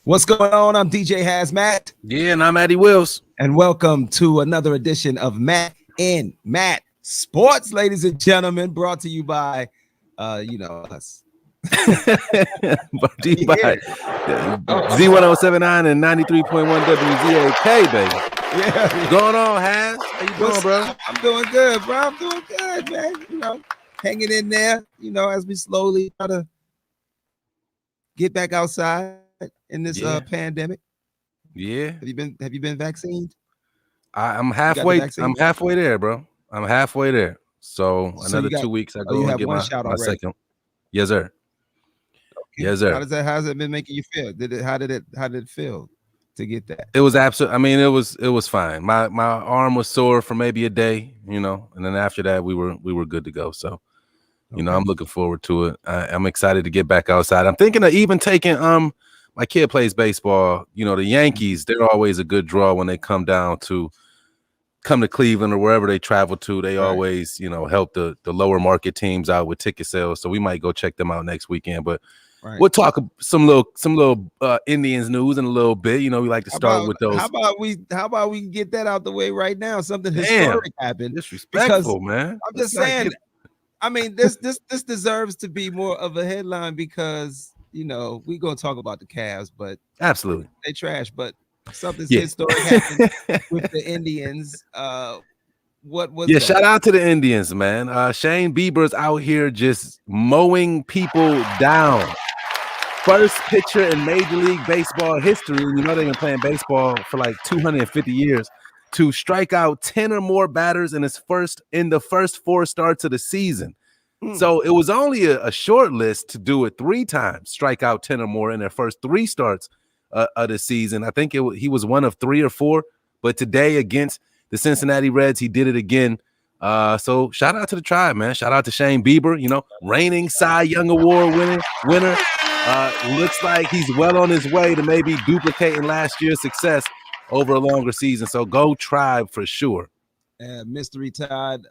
What's going on? I'm DJ Hazmat, Yeah, and I'm Addy Wills. and welcome to another edition of Matt in Matt Sports, ladies and gentlemen, brought to you by, us. Brought to you by Oh, Z1079 and 93.1 WZAK, baby. yeah. What's going on, Haz? How you doing, bro? I'm doing good, bro. I'm doing good, man. Hanging in there, as we slowly try to get back outside in this pandemic. Yeah. Have you been vaccinated? I'm halfway. vaccine? I'm halfway there, bro. I'm halfway there. So another 2 weeks, I you go have and get one my shot already. second. Yes, sir. Yes, sir. How's it been making you feel? How did it feel to get that? It was absolute. I mean, it was fine. My arm was sore for maybe a day, and then after that we were good to go. So, I'm looking forward to it. I'm excited to get back outside. I'm thinking of even taking my kid plays baseball. The Yankees, they're always a good draw when they come to Cleveland or wherever they travel to. They always, help the lower market teams out with ticket sales. So we might go check them out next weekend. But we'll talk some little Indians news in a little bit. We like to start with those. How about we get that out the way right now? Something historic happened. Disrespectful, man. I'm just saying. I mean, this deserves to be more of a headline because we're gonna talk about the Cavs, but absolutely they trash. But something historic happened with the Indians. What was that? Shout out to the Indians, man. Shane Bieber's out here just mowing people down. First pitcher in Major League Baseball history. They've been playing baseball for like 250 years. To strike out 10 or more batters in the first 4 starts of the season. So it was only a short list to do it 3 times, strike out 10 or more in their first 3 starts of the season. I think he was one of 3 or 4, but today against the Cincinnati Reds, he did it again. So shout out to the Tribe, man. Shout out to Shane Bieber, reigning Cy Young Award winner. Looks like he's well on his way to maybe duplicating last year's success over a longer season. So go Tribe for sure. Mystery Todd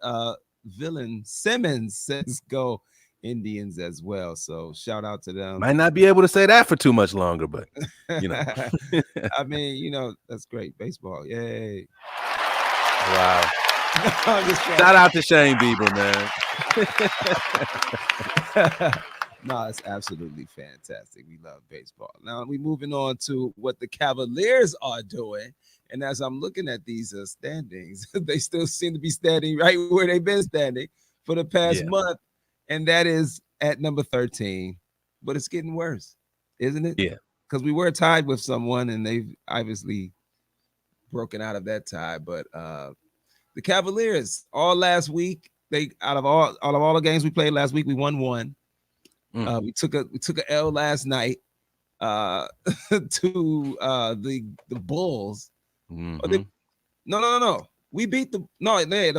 villain Simmons says go Indians as well. So shout out to them. Might not be able to say that for too much longer, but I mean, that's great. Baseball. Yay. Wow. Shout out to Shane Bieber, man. No, it's absolutely fantastic. We love baseball. Now we're moving on to what the Cavaliers are doing. And as I'm looking at these standings, they still seem to be standing right where they've been standing for the past month. And that is at number 13. But it's getting worse, isn't it? Yeah. Because we were tied with someone and they've obviously broken out of that tie. But the Cavaliers, all last week, out of all the games we played last week, we won 1. We took a L last night to the Bulls. Mm-hmm. No. We beat the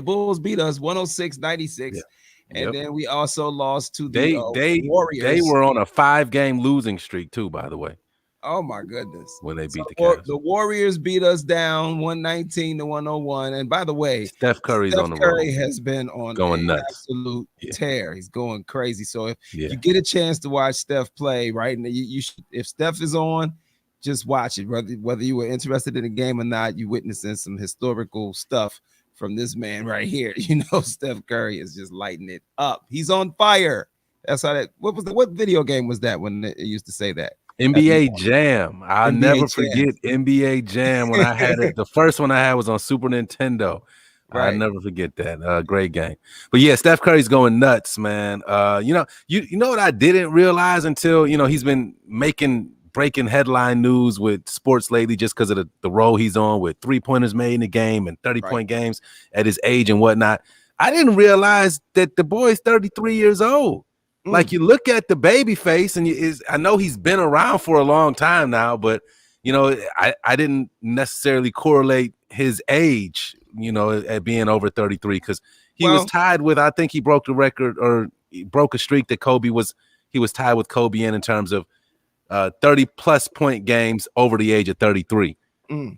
Bulls beat us 106-96. And then we also lost to the Warriors. They were on a 5-game losing streak too, by the way. Oh my goodness. When they beat the Cavs. The Warriors beat us down 119-101. And by the way, Steph Curry has been on going nuts. Absolute tear. He's going crazy. So if you get a chance to watch Steph play, right? And you should, if Steph is on, just watch it. Whether you were interested in the game or not, you witnessing some historical stuff from this man right here. Steph Curry is just lighting it up. He's on fire. That's how that. What video game was that when it used to say that? NBA Jam. I'll never forget NBA Jam when I had it. The first one I had was on Super Nintendo. Right. I'll never forget that. Great game. But yeah, Steph Curry's going nuts, man. You know what I didn't realize until he's been breaking headline news with sports lately just because of the role he's on with 3-pointers made in the game and 30-point games at his age and whatnot. I didn't realize that the boy's 33 years old. Like you look at the baby face and I know he's been around for a long time now, but I didn't necessarily correlate his age, at being over 33 because he was tied with, I think he broke the record or he broke a streak that he was tied with Kobe in terms of 30 plus point games over the age of 33.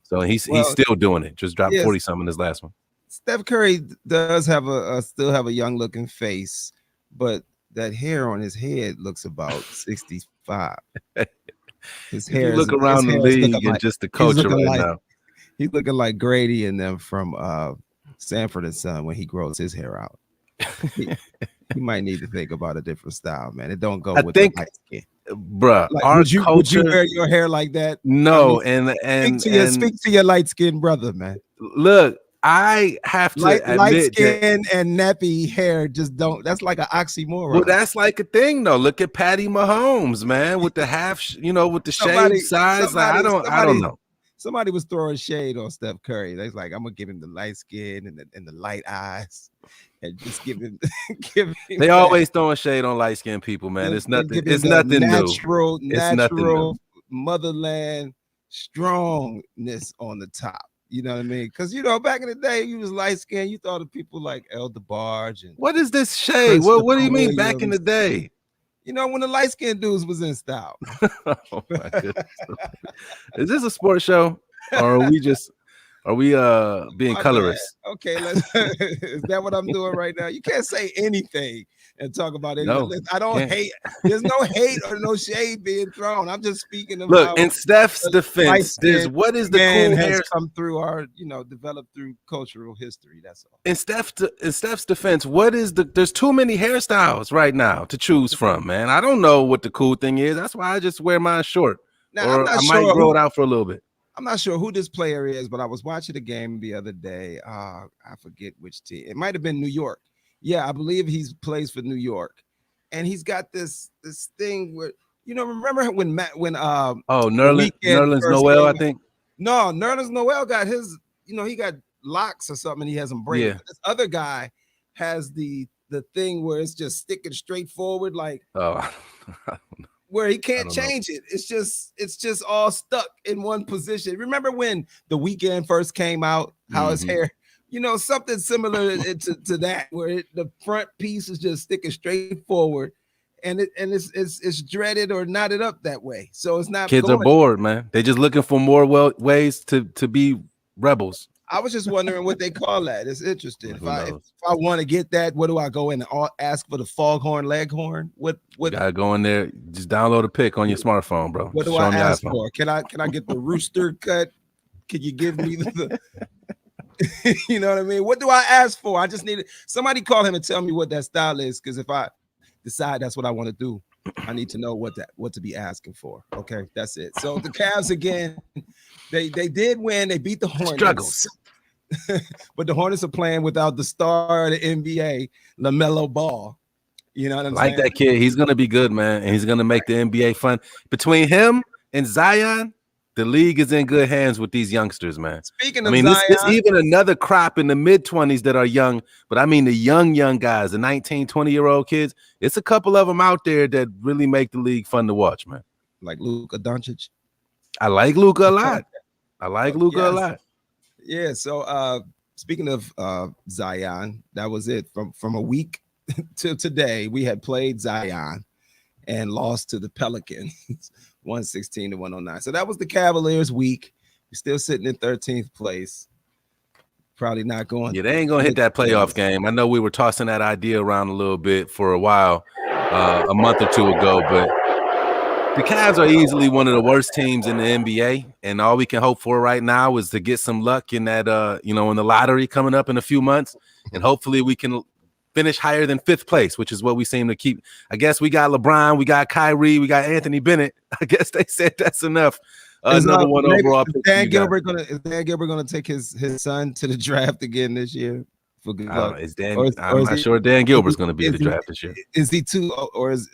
So he's still doing it. Just dropped 40 something in his last one. Steph Curry does have still have a young looking face, but that hair on his head looks about 65. His If hair you is look around the league and just the culture right now, he's looking like Grady and them from Sanford and Son when he grows his hair out. He might need to think about a different style, man. It don't go with the light skin. Bruh, like, our culture. Would you wear your hair like that? No, I mean, speak to your light skinned brother, man. Look, I have to admit light skin and nappy hair just don't. That's like an oxymoron. Well, that's like a thing, though. Look at Patty Mahomes, man, with the with the shaved sides. I don't know. Somebody was throwing shade on Steph Curry. They was like, I'm gonna give him the light skin and the light eyes, and just give him. They always throwing shade on light skinned people, man. It's nothing. It's nothing natural, new. It's nothing new. Motherland strongness on the top. You know what I mean? Because back in the day, you was light skinned. You thought of people like El DeBarge and what is this shade? What do you mean back in the day? When the light skinned dudes was in style. Oh my goodness. Is this a sports show? Or are we being colorist? Okay, is that what I'm doing right now? You can't say anything and talk about it. No, I don't hate. There's no hate or no shade being thrown. I'm just speaking about. Look, in Steph's defense, what is the cool hair come through our, developed through cultural history. That's all. In Steph's defense, there's too many hairstyles right now to choose from, man. I don't know what the cool thing is. That's why I just wear mine short. Now, or I might grow it out for a little bit. I'm not sure who this player is, but I was watching a game the other day. I forget which team. It might have been New York. Yeah, I believe he plays for New York, and he's got this thing where remember when Nerlens Noel, I think. No, Nerlens Noel got his. He got locks or something. And he has them braided. Yeah. This other guy has the thing where it's just sticking straight forward, like where he can't change it. It's just all stuck in one position. Remember when The Weeknd first came out? How his hair. Something similar to that, where the front piece is just sticking straight forward, and it's dreaded or knotted up that way. So it's not. Kids are bored, man. They're just looking for more ways to be rebels. I was just wondering what they call that. It's interesting. If I want to get that, what do I go in and ask for the foghorn leghorn? What? You gotta go in there. Just download a pic on your smartphone, bro. What do I ask for? Can I get the rooster cut? Can you give me the? You know what I mean? What do I ask for? I just need somebody call him and tell me what that style is. Because if I decide that's what I want to do, I need to know what to be asking for. Okay, that's it. So the Cavs again, they did win. They beat the Hornets. Struggles. But the Hornets are playing without the star of the NBA, LaMelo Ball. You know what I'm saying? Like that kid, he's gonna be good, man, and he's gonna make the NBA fun. Between him and Zion, the league is in good hands with these youngsters, man. Speaking of Zion, it's even another crop in the mid-20s that are young, but I mean the young guys, the 19, 20-year-old kids. It's a couple of them out there that really make the league fun to watch, man. Like Luka Doncic. I like Luka a lot. A lot. Yeah, so speaking of Zion, that was it. From a week till today, we had played Zion and lost to the Pelicans. 116 to 109. So that was the Cavaliers week. We're still sitting in 13th place. Probably not going. Yeah, they ain't gonna hit that playoff game. I know we were tossing that idea around a little bit for a while, a month or two ago, but the Cavs are easily one of the worst teams in the NBA, and all we can hope for right now is to get some luck in that, in the lottery coming up in a few months, and hopefully we can finish higher than 5th place, which is what we seem to keep. I guess we got LeBron, we got Kyrie, we got Anthony Bennett. I guess they said that's enough. Number one overall pick. Is Dan Gilbert gonna take his son to the draft again this year? For good luck? I'm not sure Dan Gilbert's gonna be at the draft this year. Is he too, or is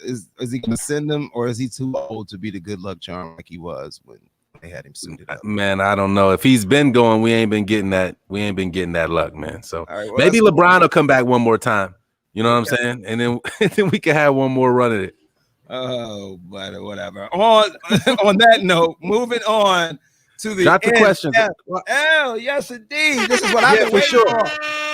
he gonna send him, or is he too old to be the good luck charm like he was when they had him suited up? Man, I don't know. If he's been going, we ain't been getting that luck, man. So right, well, maybe LeBron will come back one more time. You know what I'm saying? And then we can have one more run at it. Oh, but whatever. On that note, moving on to the drop the question. Yes, indeed. This is what I've been waiting for.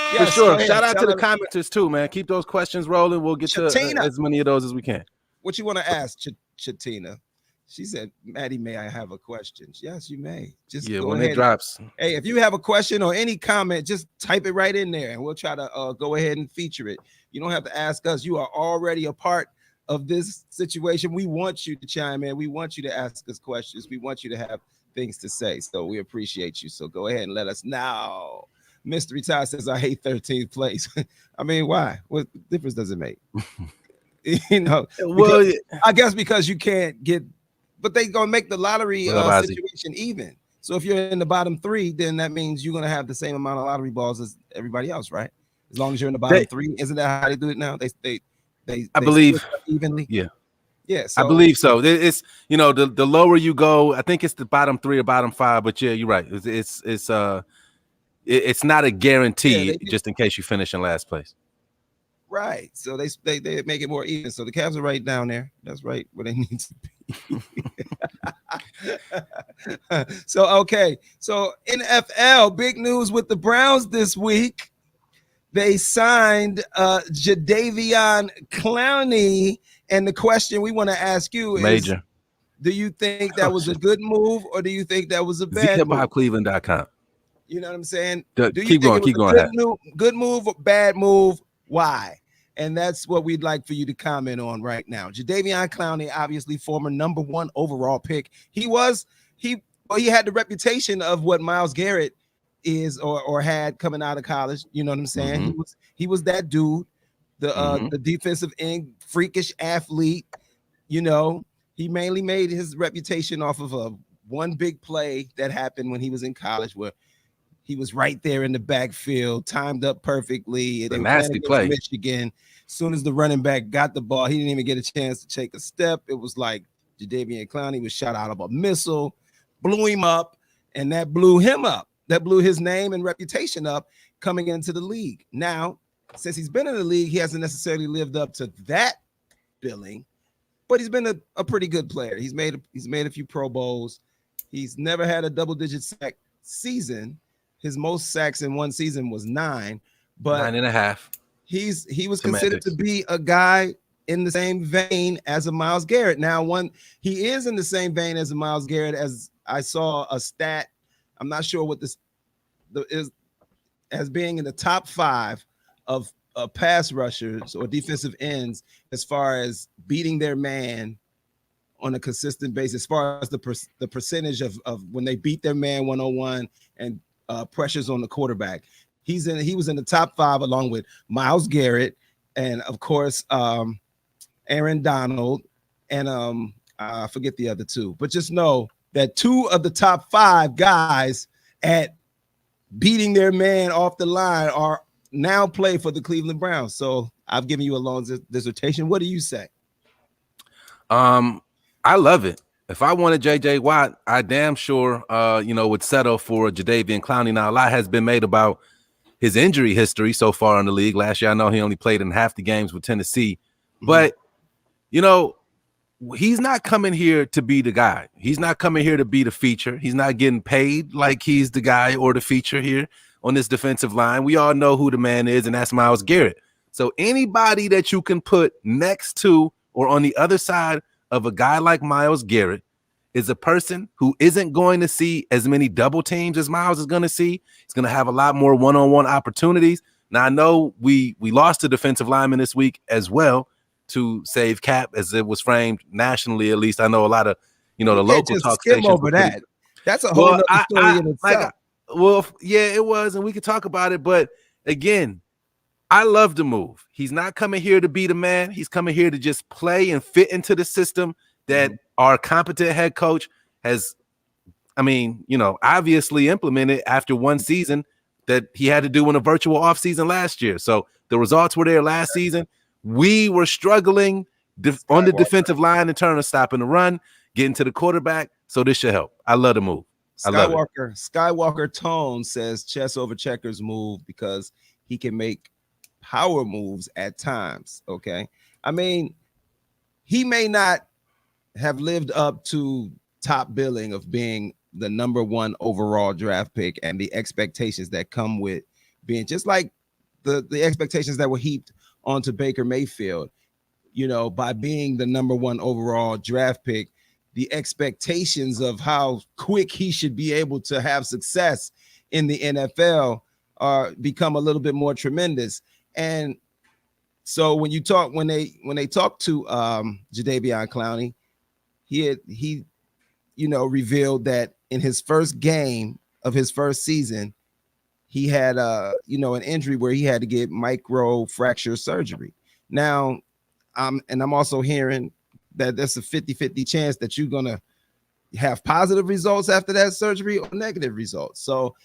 For sure. Shout out to the commenters too, man. Keep those questions rolling. We'll get to as many of those as we can. What you want to ask, Chatina? She said, Maddie, may I have a question? Yes, you may. Just go when ahead. It drops. Hey, if you have a question or any comment, just type it right in there and we'll try to go ahead and feature it. You don't have to ask us. You are already a part of this situation. We want you to chime in. We want you to ask us questions. We want you to have things to say. So we appreciate you. So go ahead and let us know. Mystery Ty says, I hate 13th place. I mean, why? What difference does it make? Well, I guess because you can't get, but they gonna make the lottery situation even. So if you're in the bottom 3, then that means you're gonna have the same amount of lottery balls as everybody else, right? As long as you're in the bottom 3, isn't that how they do it now? They I believe evenly. Yeah. So I believe so. It's the lower you go, I think it's the bottom 3 or bottom 5. But yeah, you're right. It's not a guarantee just in case you finish in last place. Right. So they make it more even. So the Cavs are right down there. That's right where they need to be. So okay. So NFL, big news with the Browns this week. They signed Jadeveon Clowney. And the question we want to ask you is, do you think that was a good move or do you think that was a bad move? Cleveland.com. You know what I'm saying? Do you think it was a good move or bad move? Why? And that's what we'd like for you to comment on right now. Jadeveon Clowney, obviously former number 1 overall pick. He had the reputation of what Myles Garrett is or had coming out of college. You know what I'm saying? Mm-hmm. He was that dude, the defensive end, freakish athlete. You know, he mainly made his reputation off of one big play that happened when he was in college where he was right there in the backfield, timed up perfectly. A nasty play. Michigan. As soon as the running back got the ball, he didn't even get a chance to take a step. It was like Jadeveon Clowney was shot out of a missile, blew him up, and that blew him up. That blew his name and reputation up coming into the league. Now, since he's been in the league, he hasn't necessarily lived up to that billing, but he's been a pretty good player. He's made a few Pro Bowls. He's never had a double-digit sack season. His most sacks in one season was 9, but 9.5. He was considered to be a guy in the same vein as a Myles Garrett. Now, he is in the same vein as a Myles Garrett, as I saw a stat. I'm not sure what this is, as being in the top 5 of pass rushers or defensive ends as far as beating their man on a consistent basis, as far as the percentage of when they beat their man 1-on-1 and pressures on the quarterback. He was in the top 5 along with Myles Garrett and of course Aaron Donald and I forget the other 2, but just know that 2 of the top 5 guys at beating their man off the line are now play for the Cleveland Browns. So I've given you a long dissertation. What do you say? I love it. If I wanted JJ Watt, I damn sure would settle for Jadeveon Clowney. Now, a lot has been made about his injury history so far in the league. Last year, I know he only played in half the games with Tennessee, but he's not coming here to be the guy. He's not coming here to be the feature. He's not getting paid like he's the guy or the feature here on this defensive line. We all know who the man is, and that's Myles Garrett. So anybody that you can put next to or on the other side of a guy like Myles Garrett is a person who isn't going to see as many double teams as Myles is going to see. He's going to have a lot more one-on-one opportunities. Now, I know we lost a defensive lineman this week as well to save cap, as it was framed nationally. At least I know a lot of, the local talk stations. Over that. That's a whole other story in itself. Yeah, it was, and we could talk about it. But again, I love the move. He's not coming here to be the man. He's coming here to just play and fit into the system that our competent head coach has, obviously implemented after one season that he had to do in a virtual offseason last year. So the results were there last season. We were struggling on the defensive line in terms of stopping the run, getting to the quarterback. So this should help. I love the move. Skywalker Tone says chess over checkers move because he can make power moves at times. Okay. He may not have lived up to top billing of being the number 1 overall draft pick and the expectations that come with being just like the expectations that were heaped onto Baker Mayfield, by being the number 1 overall draft pick, the expectations of how quick he should be able to have success in the NFL become a little bit more tremendous. And So when they talked to Jadeveon Clowney, he revealed that in his first game of his first season, he had an injury where he had to get microfracture surgery. Now, I'm also hearing that there's a 50-50 chance that you're gonna have positive results after that surgery or negative results. So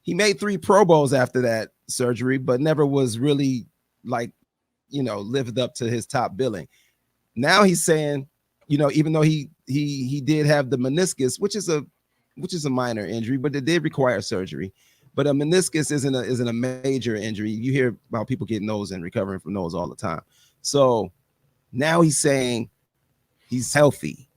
he made 3 Pro Bowls after that surgery, but never was really lived up to his top billing. Now he's saying, even though he did have the meniscus, which is a minor injury, but it did require surgery. But a meniscus isn't a major injury. You hear about people getting those and recovering from those all the time. So now he's saying he's healthy.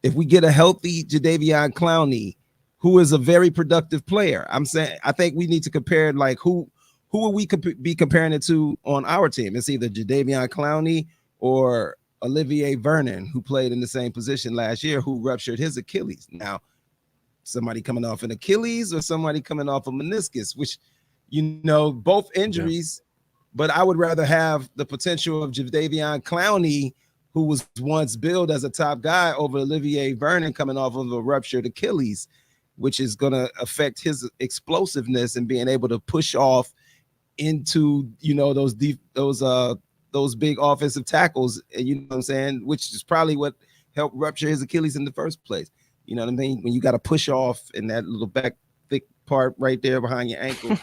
If we get a healthy Jadeveon Clowney, who is a very productive player, I think we need to compare who will we be comparing it to on our team? It's either Jadeveon Clowney or Olivier Vernon, who played in the same position last year, who ruptured his Achilles. Now, somebody coming off an Achilles or somebody coming off a meniscus, which, both injuries, but I would rather have the potential of Jadeveon Clowney, who was once billed as a top guy, over Olivier Vernon coming off of a ruptured Achilles, which is going to affect his explosiveness and being able to push off into, those big offensive tackles, you know what I'm saying, which is probably what helped rupture his Achilles in the first place. You know what I mean? When you got to push off in that little back thick part right there behind your ankle,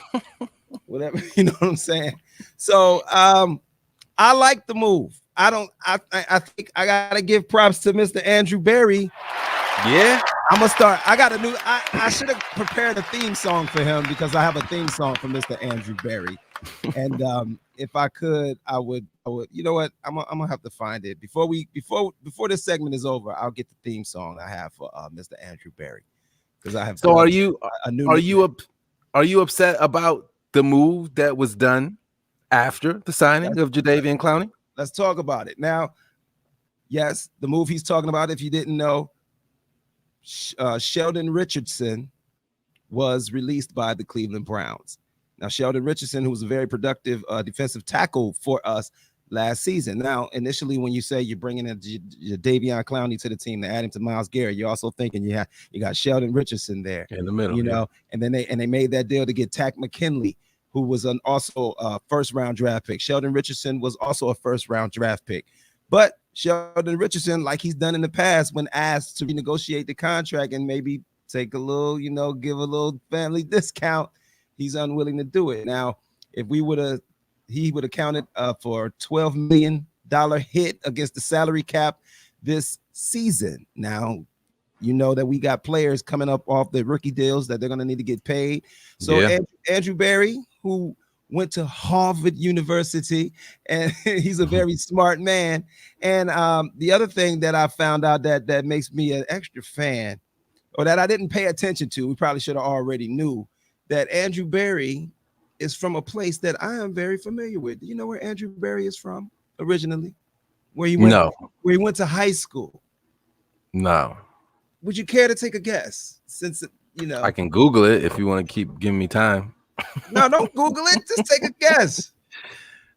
whatever, you know what I'm saying? So I like the move. I think I gotta give props to Mr. Andrew Berry. Yeah. I'm gonna start. I should have prepared a theme song for him, because I have a theme song for Mr. Andrew Berry. And if I could, I would. You know what? I'm gonna have to find it before this segment is over. I'll get the theme song I have for Mr. Andrew Berry, because I have. So are you upset about the move that was done after the signing of Jadeveon Clowney? Let's talk about it now. Yes, the move he's talking about, if you didn't know, Sheldon Richardson was released by the Cleveland Browns. Now, Sheldon Richardson, who was a very productive defensive tackle for us last season. Now, initially, when you say you're bringing in Jadeveon Clowney to the team to add him to Myles Garrett, you're also thinking you got Sheldon Richardson there in the middle, and then they made that deal to get Tack McKinley, who was also a first-round draft pick. Sheldon Richardson was also a first-round draft pick. But Sheldon Richardson, like he's done in the past, when asked to renegotiate the contract and maybe take a little, give a little family discount, he's unwilling to do it. Now, if he would have counted for $12 million hit against the salary cap this season. Now, that we got players coming up off the rookie deals that they're going to need to get paid. So Andrew Berry, who went to Harvard University, and he's a very smart man. And the other thing that I found out that makes me an extra fan, or that I didn't pay attention to, we probably should have already knew, that Andrew Berry is from a place that I am very familiar with. Do you know where Andrew Berry is from originally? Where he went to high school? No. Would you care to take a guess? Since I can Google it if you want to keep giving me time. No, don't Google it. Just take a guess.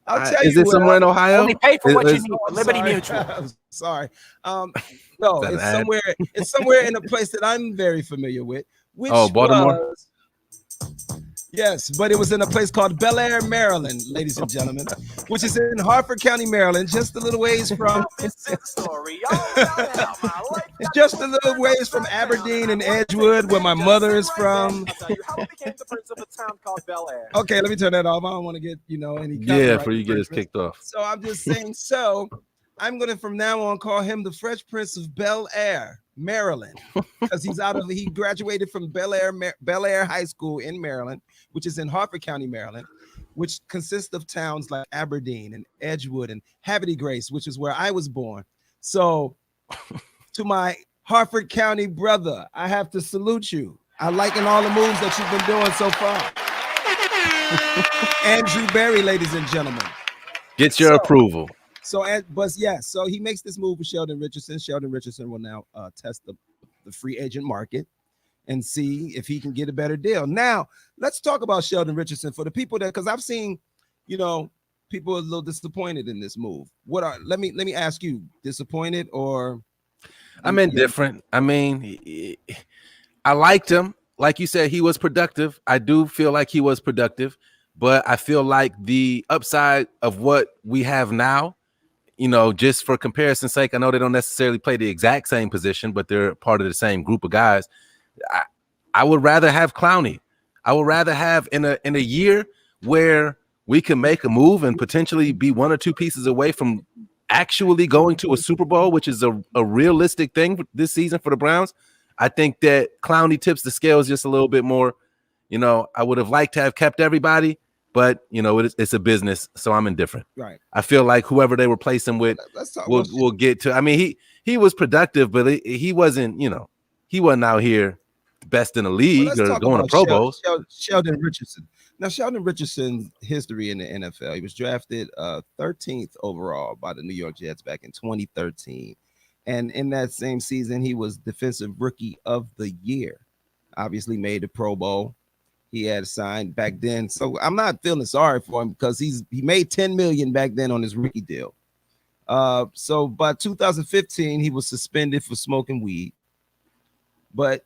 I'll tell you. Is it somewhere in Ohio? Only pay for what you need. Liberty Mutual. I'm sorry. No, it's somewhere in a place that I'm very familiar with. Which Baltimore. Yes, but it was in a place called Bel Air, Maryland, ladies and gentlemen, which is in Harford County, Maryland, just a little ways from. Just a little ways from Aberdeen and Edgewood, where my mother is from. Okay, let me turn that off. I don't want to get any. Yeah, before you get us kicked off. So I'm just saying. So I'm gonna from now on call him the Fresh Prince of Bel Air, Maryland, because he graduated from Bel Air High School in Maryland, which is in Harford County, Maryland, which consists of towns like Aberdeen and Edgewood and Havre Grace, which is where I was born. So to my Harford County brother, I have to salute you. I liking all the moves that you've been doing so far. Andrew Berry, ladies and gentlemen. Get your approval. So he makes this move with Sheldon Richardson. Sheldon Richardson will now test the free agent market and see if he can get a better deal. Now, let's talk about Sheldon Richardson for the people because I've seen, people are a little disappointed in this move. Let me ask you, disappointed or? I'm indifferent. I mean, I liked him. Like you said, he was productive. I do feel like he was productive, but I feel like the upside of what we have now, just for comparison's sake, I know they don't necessarily play the exact same position, but they're part of the same group of guys. I would rather have Clowney. I would rather have in a year where we can make a move and potentially be one or two pieces away from actually going to a Super Bowl, which is a realistic thing this season for the Browns. I think that Clowney tips the scales just a little bit more. I would have liked to have kept everybody, but it's a business, so I'm indifferent. Right. I feel like whoever they replace him with will get to. I mean, he was productive, but he wasn't. He wasn't out here best in the league or going to Pro Bowls. Sheldon Richardson. Now, Sheldon Richardson's history in the NFL, he was drafted 13th overall by the New York Jets back in 2013. And in that same season, he was Defensive Rookie of the Year. Obviously made the Pro Bowl. He had signed back then. So I'm not feeling sorry for him because he made $10 million back then on his rookie deal. So by 2015, he was suspended for smoking weed. But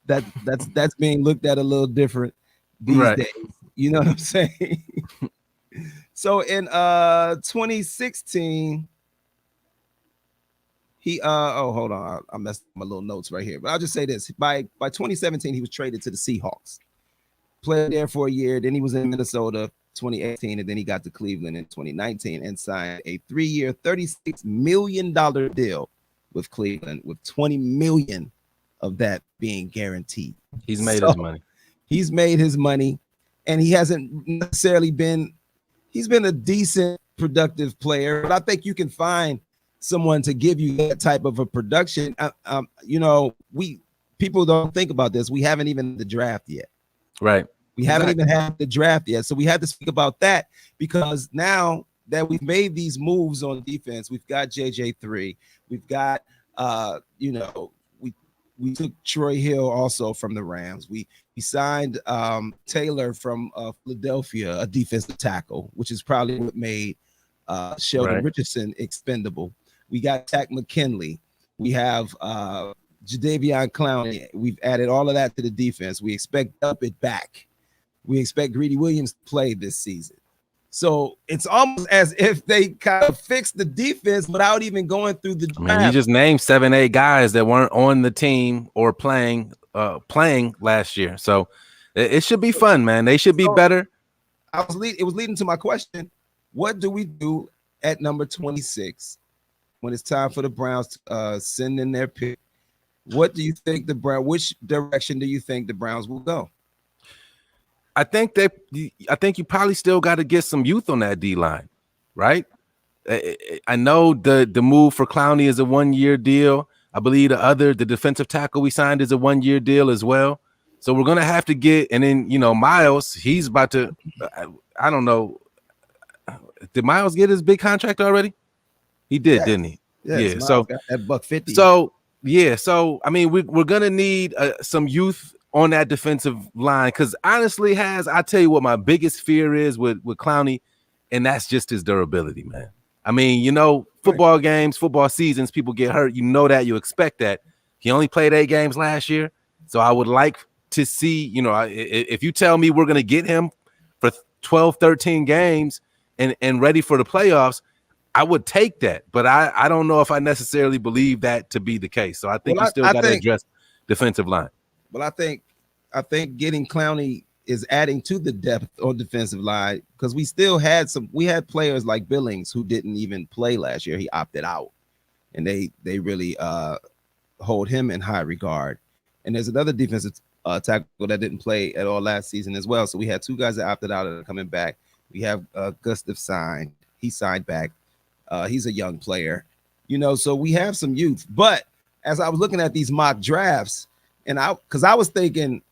that's being looked at a little different these days. You know what I'm saying? So in 2016, he hold on, I messed up my little notes right here, but I'll just say this: by 2017, he was traded to the Seahawks, played there for a year. Then he was in Minnesota 2018, and then he got to Cleveland in 2019 and signed a 3-year, $36 million deal with Cleveland, with $20 million of that being guaranteed. He's made his money. He's made his money, and he hasn't necessarily been. He's been a decent, productive player, but I think you can find someone to give you that type of a production. People don't think about this. We haven't even the draft yet. Right. We haven't even had the draft yet. So we had to speak about that because now that we've made these moves on defense, we've got JJ3. We've got, we took Troy Hill also from the Rams. We signed Taylor from Philadelphia, a defensive tackle, which is probably what made Sheldon Richardson expendable. We got Takk McKinley. We have Jadeveon Clowney. We've added all of that to the defense. We expect Duppett back. We expect Greedy Williams to play this season. So it's almost as if they kind of fixed the defense without even going through the draft. I mean, you just named 7-8 guys that weren't on the team or playing last year. So it should be fun, man. They should be better. It was leading to my question. What do we do at number 26 when it's time for the Browns to send in their pick? What do you think which direction do you think the Browns will go? I think you probably still got to get some youth on that D line, right? I know the move for Clowney is a 1-year deal. I believe the defensive tackle we signed is a 1-year deal as well. So we're gonna have to get, and then Miles, he's about to. I don't know. Did Miles get his big contract already? He did, didn't he? Yes, yeah. So at $150. So yeah. So I mean, we're gonna need some youth on that defensive line, because honestly, I tell you what my biggest fear is with Clowney, and that's just his durability, man. I mean, football games, football seasons, people get hurt. That, you expect that. He only played 8 games last year, so I would like to see, if you tell me we're going to get him for 12, 13 games and ready for the playoffs, I would take that. But I don't know if I necessarily believe that to be the case. So I think you still got to address defensive line. Well, I think getting Clowney is adding to the depth on defensive line, because we had players like Billings who didn't even play last year. He opted out, and they really hold him in high regard. And there's another defensive tackle that didn't play at all last season as well. So we had 2 guys that opted out and are coming back. We have Gustav signed. He signed back. He's a young player, so we have some youth. But as I was looking at these mock drafts, and because I was thinking,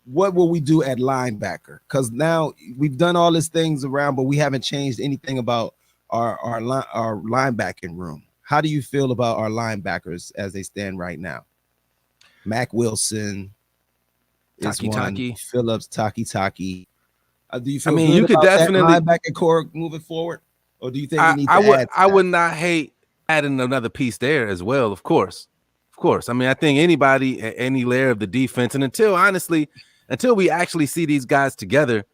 what will we do at linebacker? Because now we've done all these things around, but we haven't changed anything about our linebacking room. How do you feel about our linebackers as they stand right now? Mac Wilson is one. Phillips, Taki. Do you feel good about that linebacker core moving forward, or do you think we need to add? I would not hate adding another piece there as well. Of course. I mean, I think anybody at any layer of the defense, and until we actually see these guys together,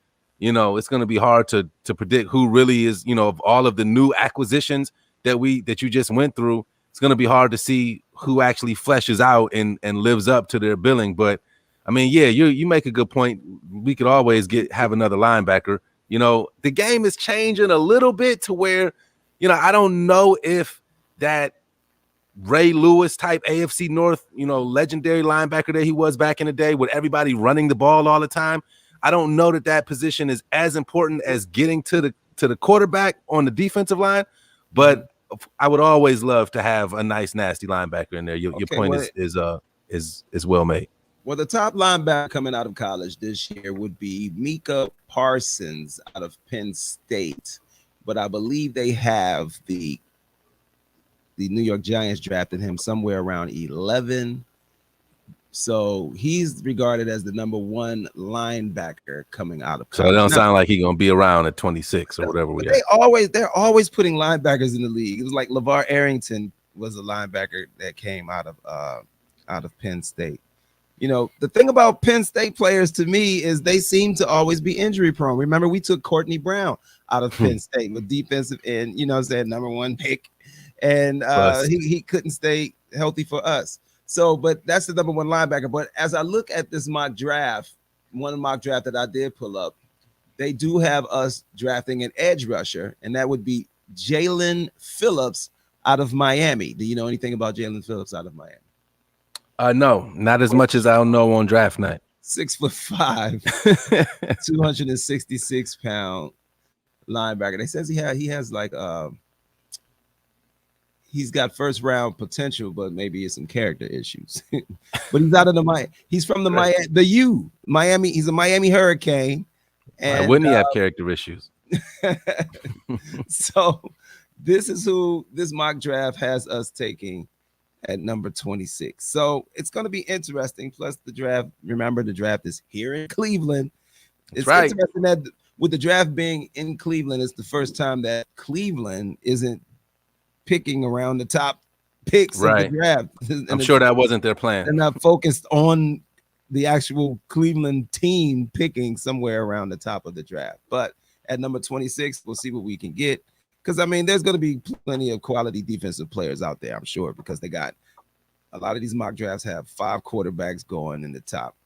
it's going to be hard to predict who really is, of all of the new acquisitions that you just went through. It's going to be hard to see who actually fleshes out and lives up to their billing. But I mean, yeah, you make a good point. We could always have another linebacker. The game is changing a little bit to where, I don't know if that Ray Lewis type AFC North, legendary linebacker that he was back in the day with everybody running the ball all the time. I don't know that position is as important as getting to the quarterback on the defensive line, but I would always love to have a nice, nasty linebacker in there. Your point is well made. Well, the top linebacker coming out of college this year would be Micah Parsons out of Penn State, but I believe they have the New York Giants drafted him somewhere around 11. So he's regarded as the number one linebacker coming out of college. So it don't sound like he's going to be around at 26 or whatever. They're always putting linebackers in the league. It was like LeVar Arrington was a linebacker that came out of Penn State. The thing about Penn State players to me is they seem to always be injury prone. Remember, we took Courtney Brown out of Penn State with defensive end, number one pick. And he couldn't stay healthy for us. So, but that's the number one linebacker. But as I look at this mock draft, one mock draft that I did pull up, they do have us drafting an edge rusher, and that would be Jalen Phillips out of Miami. Do you know anything about Jalen Phillips out of Miami? No, not as much as I don't know on draft night. 6'5", 266-pound linebacker. They says he has like he's got first round potential, but maybe it's some character issues. But he's out of he's from Miami. He's a Miami Hurricane. And why wouldn't he have character issues? So this is who this mock draft has us taking at number 26. So it's going to be interesting. Plus the draft, remember the draft is here in Cleveland. It's right. Interesting that with the draft being in Cleveland, it's the first time that Cleveland isn't picking around the top picks of the draft. I'm sure that wasn't their plan. They're not focused on the actual Cleveland team picking somewhere around the top of the draft. But at number 26, we'll see what we can get. Because, I mean, there's going to be plenty of quality defensive players out there, I'm sure, because they got a lot of these mock drafts have 5 quarterbacks going in the top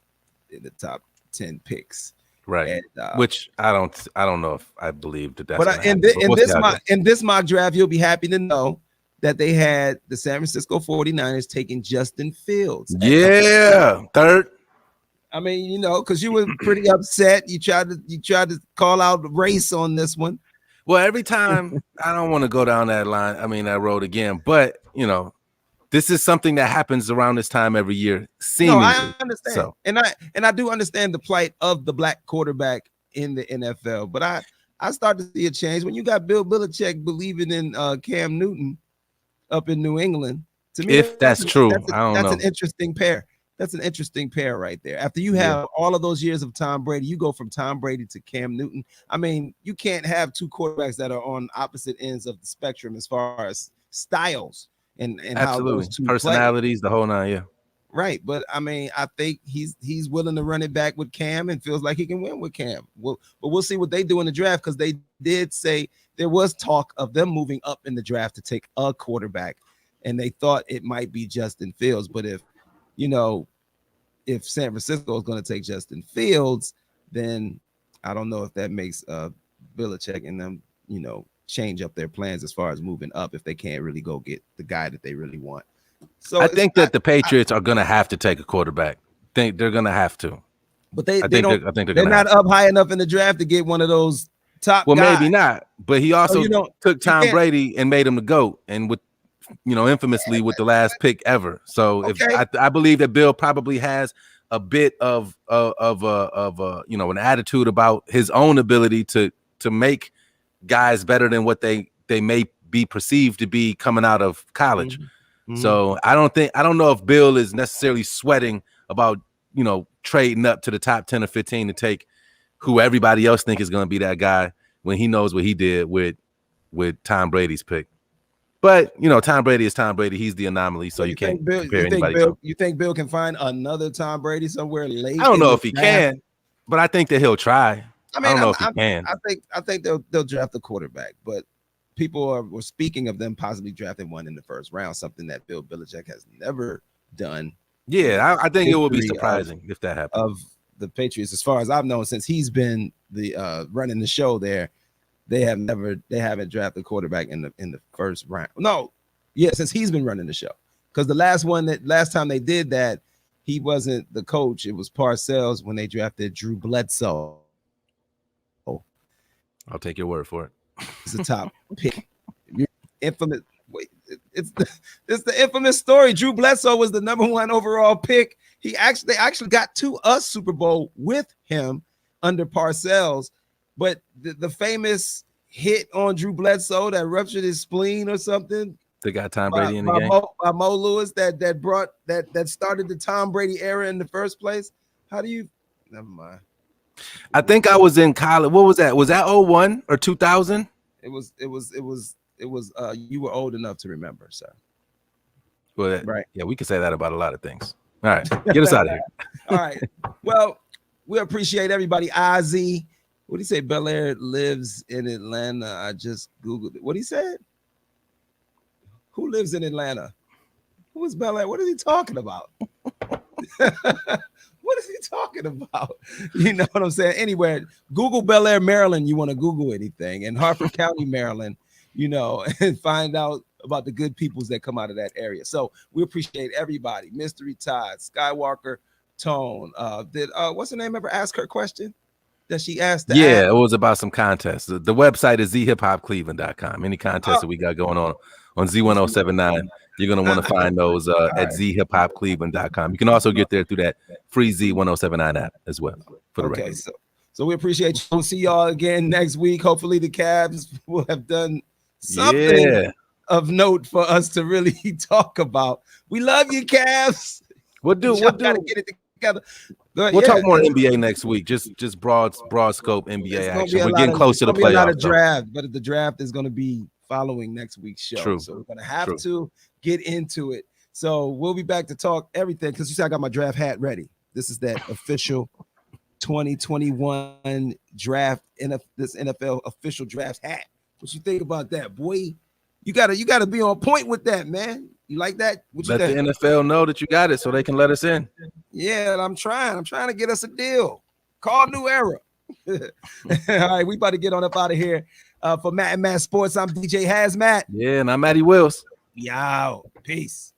10 picks. Right. And, which I don't know if I believe that. But in this mock draft, you'll be happy to know that they had the San Francisco 49ers taking Justin Fields. Yeah, third. I mean, because you were pretty upset. You tried to call out race on this one. Well, every time I don't want to go down that road again, but this is something that happens around this time every year. Seemingly. No, I understand. So. And I do understand the plight of the black quarterback in the NFL, but I start to see a change when you got Bill Belichick believing in Cam Newton up in New England. To me, that's true. I don't know. That's an interesting pair. That's an interesting pair right there. After you have all of those years of Tom Brady, you go from Tom Brady to Cam Newton. I mean, you can't have 2 quarterbacks that are on opposite ends of the spectrum as far as styles and how those 2 personalities, play. The whole 9, yeah. Right, but I mean, I think he's willing to run it back with Cam and feels like he can win with Cam. But we'll see what they do in the draft, because they did say there was talk of them moving up in the draft to take a quarterback, and they thought it might be Justin Fields. But if San Francisco is going to take Justin Fields, then I don't know if that makes Belichick and them, change up their plans as far as moving up if they can't really go get the guy that they really want. So I think that the Patriots are going to have to take a quarterback. Think they're going to have to. But they're not up high enough in the draft to get one of those top guys. Maybe not. But he also took Tom Brady and made him the GOAT, and with infamously with the last pick ever. So if I believe that Bill probably has a bit of an attitude about his own ability to make guys better than what they may be perceived to be coming out of college. Mm-hmm. So I don't know if Bill is necessarily sweating about trading up to the top 10 or 15 to take who everybody else think is going to be that guy when he knows what he did with Tom Brady's pick. But Tom Brady is Tom Brady. He's the anomaly, so you can't compare anybody to him. You think Bill can find another Tom Brady somewhere late? I don't know if he can, but I think that he'll try. I don't know if he can. I think they'll draft a quarterback, but people were speaking of them possibly drafting one in the first round, something that Bill Belichick has never done. Yeah, I think it would be surprising if that happened. Of the Patriots, as far as I've known, since he's been the running the show there. They haven't drafted a quarterback in the first round. No, yeah, since he's been running the show. Because the last time they did that, he wasn't the coach. It was Parcells when they drafted Drew Bledsoe. I'll take your word for it. It's a top pick. Infamous. It's the infamous story. Drew Bledsoe was the #1 overall pick. They actually got to a Super Bowl with him under Parcells. But the famous hit on Drew Bledsoe that ruptured his spleen or something. They got Tom Brady in the game. By Mo Lewis that started the Tom Brady era in the first place. How do you? Never mind. I think I was in college. What was that? Was that 01 or 2000? It was. You were old enough to remember, sir. Well, right. Yeah, we can say that about a lot of things. All right, get us out of here. All right. Well, we appreciate everybody. Ozzy. What did he say? Bel Air lives in Atlanta. I just Googled it. What he said? Who lives in Atlanta? Who is Bel Air? What is he talking about? What is he talking about? You know what I'm saying? Anyway, Google Bel Air, Maryland. You want to Google anything. And Harford County, Maryland, and find out about the good peoples that come out of that area. So we appreciate everybody. Mystery Todd, Skywalker, Tone. Did what's her name ever ask her question? That she asked? Yeah, it was about some contests. The website is zhiphopcleveland.com. Any contests that we got going on Z1079, you're going to want to find those at zhiphopcleveland.com. You can also get there through that free Z1079 app as well for the record. So we appreciate you. We'll see y'all again next week. Hopefully the Cavs will have done something of note for us to really talk about. We love you, Cavs. We'll gotta get it together. We'll talk more NBA next week. Just broad scope NBA action. We're getting close to the playoffs. Not a draft, but the draft is going to be following next week's show. True. So we're going to have to get into it. So we'll be back to talk everything because you see I got my draft hat ready. This is that official 2021 draft, this NFL official draft hat. What you think about that, boy? You gotta be on point with that, man. You like that? Let the NFL know that you got it so they can let us in. Yeah, I'm trying to get us a deal. Call New Era. All right, we about to get on up out of here. For Matt and Matt Sports, I'm DJ Hazmat. Yeah, and I'm Matty Wills. Yo, peace.